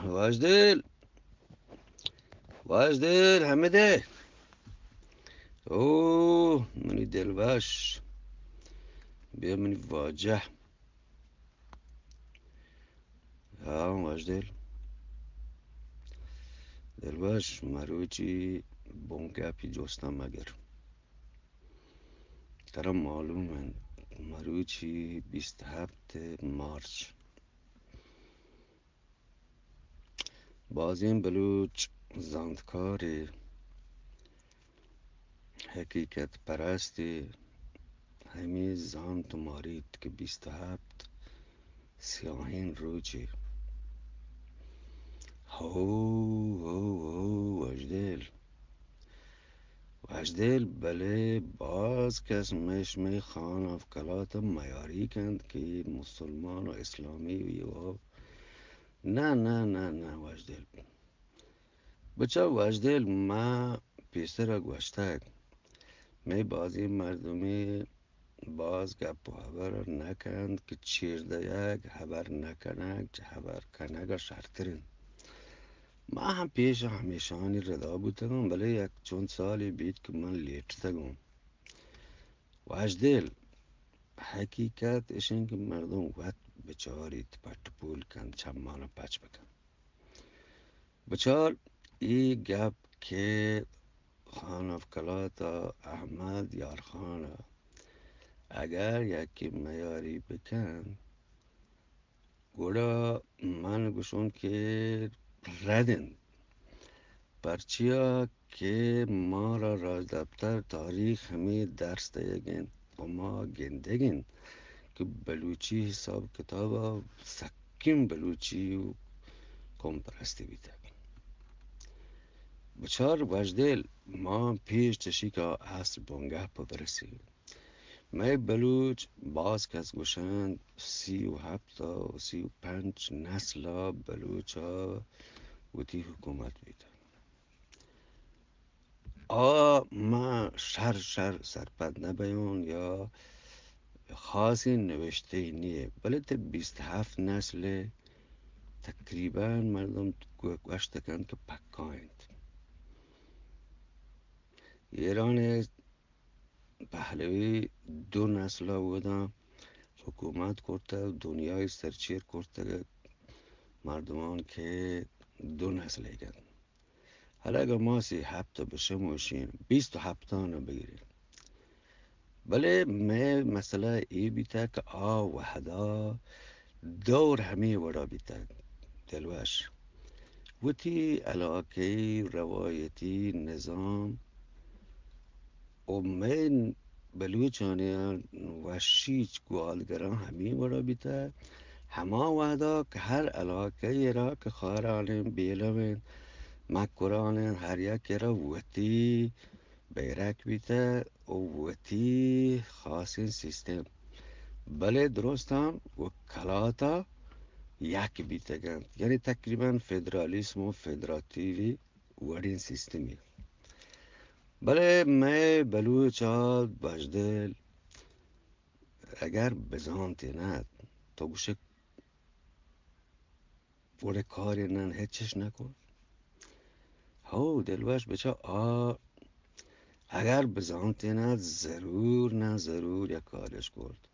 واجدل واجدل حمده. اوه منی دلبش، بیا منی واجه. ها واجدل دلبش مروچی بونگپی جستم مگر ترا معلومه مروچی 27 مارچ بازیم بلوچ زندکاری حقیقت پرستی همی زان مارید که 27 سیاهین روچی. هو هو واجدل واجدل بله باز کس مشمی خان افکلات میاری کند که مسلمان و اسلامی و نه نه نه نه واجدل بچه واجدل ما پیسر گوشتک می بازی مردمی باز گپ و خبر نکند که چیرده یک خبر نکنک چه خبر کنک شرطرین. ما هم پیش همیشانی ردا بودم ولی یک چند سالی بید که من لیٹتگم. واجدل حقیقت اشین که مردم وقت بچارید پٹ پول کن چمان پچ بکن بچار ای گپ که خان افکلات احمد یارخان اگر یکی میاری بکن گوڑا من گوشون که ردن پرچیا که ما را راز دفتر تاریخ همی درس دیگین و ما گندگین که بلوچی حساب کتاب سکیم بلوچی و کم پرستی بیده بچار وجدل ما پیش چشی که اصل بانگه پا برسیم می بلوچ باز کس گوشند 37 و 35 نسل بلوچ ها وتی حکومت بیده ما شر سرپد نبیون یا خاصی نوشته نیه ولی تا 27 نسل تقریبا مردم گوشتکن که پکایند. ایران پهلوی 2 نسل بودن حکومت کرده دنیای سرچیر کرده مردمان که 2 نسل ایگن. حالا اگر ما 37 بشه موشین 27 رو بگیریم ولی می مسئله ای بیتا که وحدا دور همی وڑا بیتا دلوش وتی علاقه روایتی نظام و من بلوچانی و شیچ گوالگران همی وڑا بیتا هما وحدا که هر علاقه را که خارانین بیلوین مکرانین هر یک را وتی بیرک بیته و وتی خاصین سیستم بله درست هم وکلاتا یک بیتگن یعنی تقریبا فدرالیسم و فدراتیوی وڑین سیستمی بله می بلوچا بجدل اگر بزانتی نه تو گوشه وڑه کاری نن هیچش نکن هو دلوش بچه اگر بزانتی نه ضرور یک کارش کرد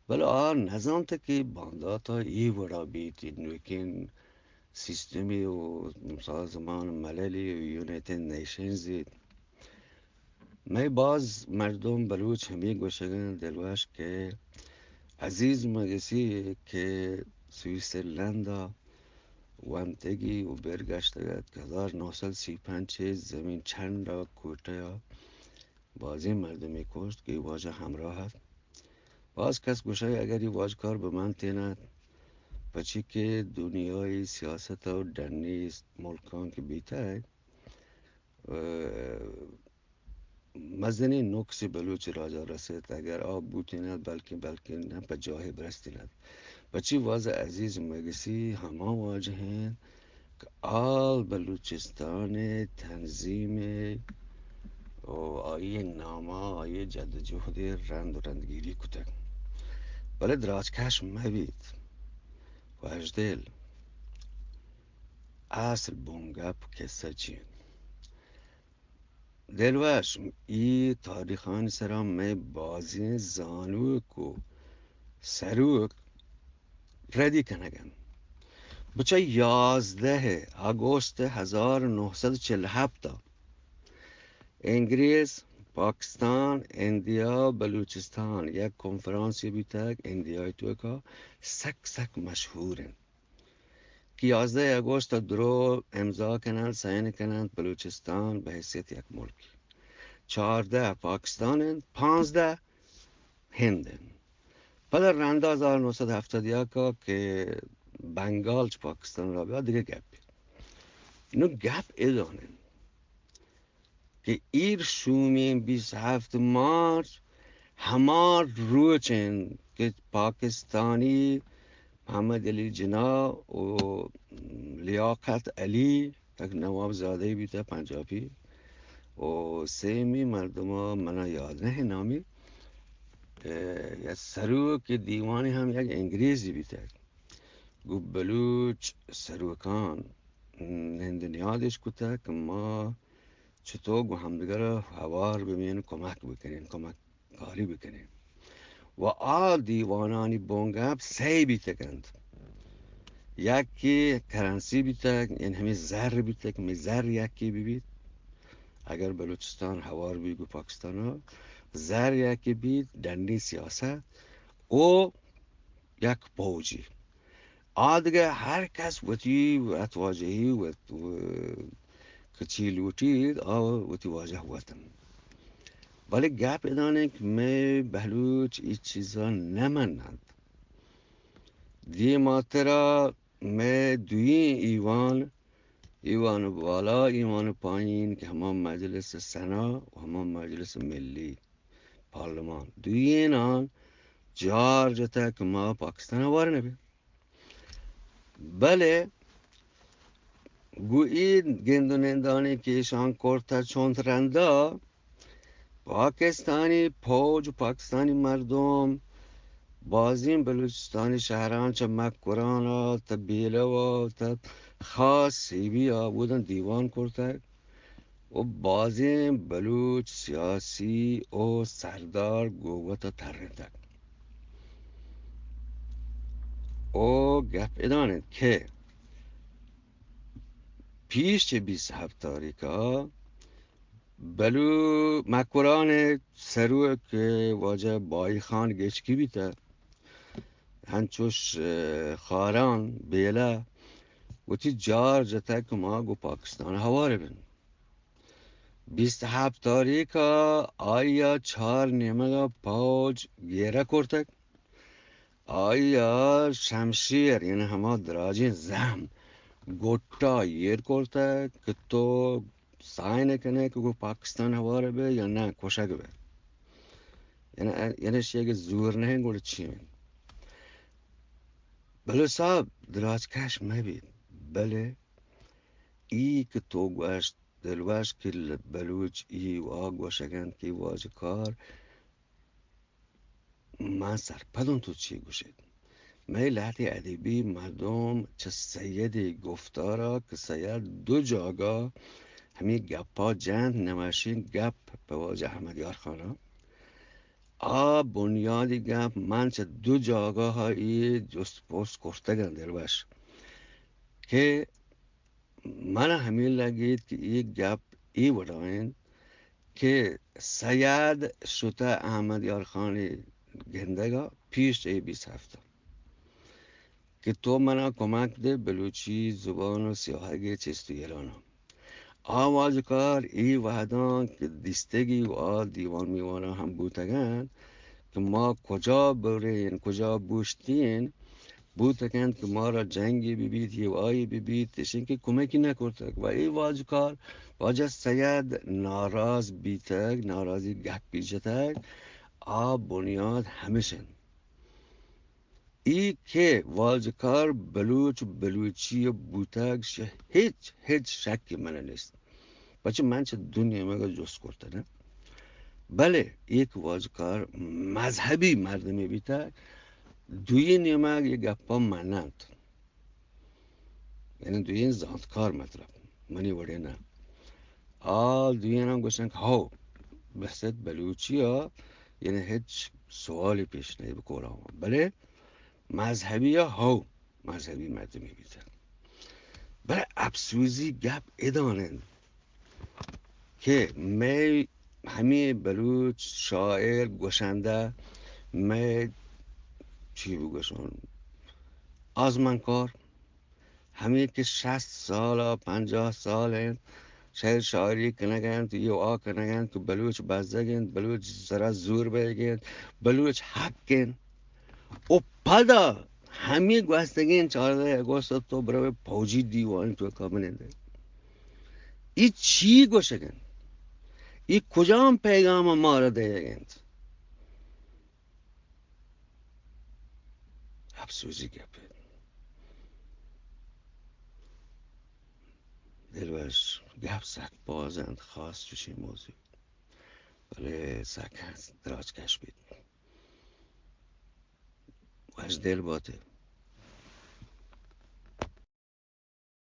ولی نزانته که بانداتا ای ورا بیتی نوکین سیستمی و سازمان مللی و یونیتد نیشنزی می باز مردم بلوچ همی گوشگن دلوش که عزیز مگسی که سویسرلندا وانتگی و برگشتگد که 1935 زمین چند را کوته بازی مردمی کشت که واجه همراه هست باز کس گوشه اگر ای واج کار به من تیند پچی که دنیای سیاست و دنی ملکان که بیته مزنی نقصی بلوچ راجا رسید اگر بوتیند بلکه نه پا جاه برستیند پچی واز عزیز مگسی هما واجهین که بلوچستان تنظیم و آیه نامه آیه جد جهد رند و رندگیری کتن ولی دراجکش مبید واجدل اصل بونگپ کسا چین دلوش ای تاریخان سرا می بازی زانوک و سروک ردی کنگن بچه 11 آگوست 1947 انگلیس پاکستان اندیا بلوچستان یک کنفرانسی بیتک اندیای توی که سک مشهورن که 11 آگوست درو امضا کنند سین کنند بلوچستان به حیثیت یک ملک 14 پاکستان 15 هندن پدر رنده 1971 که بنگالش پاکستان را بیاد دیگه گپ اینو گپ ادانن که ایر شومین 27 مارچ همار روچن که پاکستانی محمد علی جنا و لیاقت علی یک نواب زاده بیده پنجابی و سیمی مردم ها منا یاد نه نامی یا سرو که دیوانی هم یک انگریزی بیده گو بلوچ سروکان هندن یادش کتا که ما چطور گو همدیگر هوار بمین کمک بکنین کمک کاری بکنین و دیوانانی بونگاب سی بیتگند یکی کرنسی بیتگ این همه زر بیتگ می زر یکی ببید اگر بلوچستان هوار بگو پاکستان ها زر یکی بید دنی سیاست او یک پوجی دیگه هر کس وطی اتواجهی و کچی لوٹید وطی واجه وطن ولی گپ ادانه که می بلوچ ای چیزا نمانند دی ماترا می دوی ایوان بالا ایوان پایین که همان مجلس سنا و همان مجلس ملی پارلمان دوی اینان جار جتا که ما پاکستان وار نبی بله گویی گندونندانی که ایشان کرتا چون رنده پاکستانی پوج پاکستانی مردم بازیم بلوچستانی شهران چه مکرانا تا بیله و تا خاص سیبی ها بودن دیوان کرده و بازیم بلوچ سیاسی و سردار گوگتا ترنده و گپ ادانه که پیش چه 27 تاریکا بلو مکران سرو که واجه بای خان گچکی بیته هنچوش خاران بیله و تی جار جتا که ما گو پاکستان هواره بین 27 تاریکا آیا 4 نیمه پاوج گیره کرتک آیا شمشیر یعنی همه دراجین زم گوٹا یر کرتک که تو سعی نکنه که پاکستان هواره به یا نه کشک به یعنی یک زور نه گوڑ چین بله صاحب دراز کش مبید بله ای که تو گوشت دلوش که بلوچ ای و گوشگند که واج کار من سرپدون تو چی گوشید می لحظه ادبی مردم چه سیدی گفتارا که سید دو جاگا همین گپا جند نماشین گپ به واجه احمد یار خانم بنیادی گپ من چه دو جاگا هایی جست پست کرده گندر باش که من همین لگید که این گپ ای وداین که سید شده احمد یار خانی گندگا پیش ای 27 که تو منا کمک ده بلوچی زبان و سیاهگی چیست و ایرانو آواز کار ای وحدان که دیستگی و دیوان میوانا هم بودگن که ما کجا برین کجا بوشتین بودگن که ما را جنگی ببید یه آیی ببید تشین که کمکی نکردک و ای واج کار واجه سید ناراض بیتک ناراضی گپ بیجتک بنیاد همیشن ای که واجکار بلوچ بلوچی بودتک هیچ شکی من نیست بچه من چه دنیا مگه جست کرده نه بله یک واجکار مذهبی مردمی بیتک دوی نیمه یه گپا منند یعنی دوین زانتکار مطلب منی وڑے نه آل دوین هم گوشن که هاو بحثت بلوچی ها یعنی هیچ سوالی پیش نیه بکولا هم بله مذهبی ها هاو مذهبی مردمی بیتن بله افسوزی گپ ادانن که می همه بلوچ شاعر گوشنده می چی بگوشن آزمانکار همه که 60 سال 50 سال شاید شاعری کنگن تو یه آ کنگن که بلوچ بزدگن بلوچ زرا زور بگن بلوچ حقن و پدا همه گوستگین 14 اگوست تو برای پوجی دیوان تو کامننده ای چی گوشگن ای کجام پیغام ما را دیگند افسوزی گپه دلبرش گپ سک بازند خواست توش این موضوع ولی سک هست دراز کش بید وش دل باته